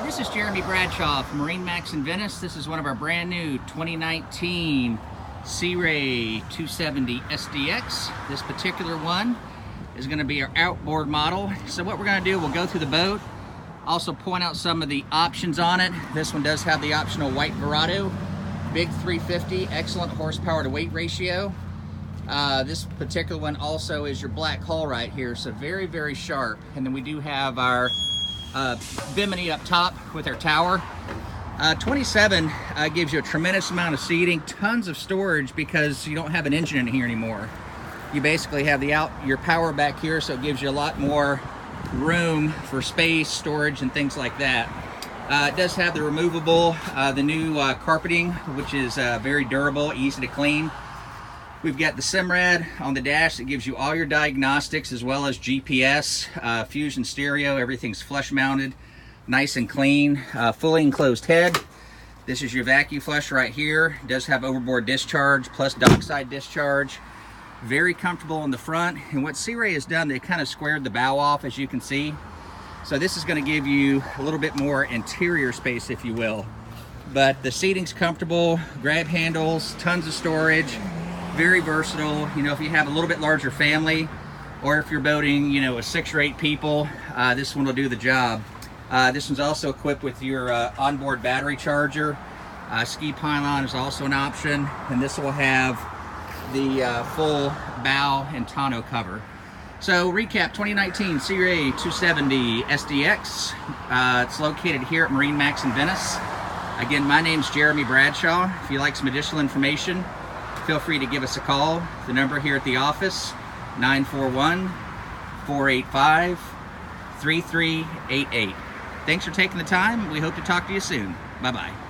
This is Jeremy Bradshaw from MarineMax in Venice. This is one of our brand new 2019 Sea Ray 270 SDX. This particular one is going to be our outboard model. So what we're going to do, we'll go through the boat, also point out some of the options on it. This one does have the optional white Verado, big 350, excellent horsepower to weight ratio. This particular one also is your black hull right here, so very, very sharp. And then we do have our bimini up top with our tower. 27 gives you a tremendous amount of seating, tons of storage because you don't have an engine in here anymore. You basically have your power back here, so it gives you a lot more room for space, storage, and things like that. It does have the removable, the new carpeting, which is very durable, easy to clean. We've got the Simrad on the dash that gives you all your diagnostics as well as GPS, fusion stereo, everything's flush mounted, nice and clean, fully enclosed head. This is your vacuum flush right here. It does have overboard discharge plus dockside discharge. Very comfortable in the front. And what Sea Ray has done, they kind of squared the bow off, as you can see. So this is going to give you a little bit more interior space, if you will. But the seating's comfortable, grab handles, tons of storage. Very versatile. You know, if you have a little bit larger family, or if you're boating, you know, 6 or 8 people, this one will do the job. This one's also equipped with your onboard battery charger. Ski pylon is also an option, and this will have the full bow and tonneau cover. So recap, 2019 Sea Ray 270 SDX. It's located here at MarineMax in Venice. Again, my name's Jeremy Bradshaw. If you'd like some additional information, feel free to give us a call. The number here at the office, 941-485-3388. Thanks for taking the time. We hope to talk to you soon. Bye-bye.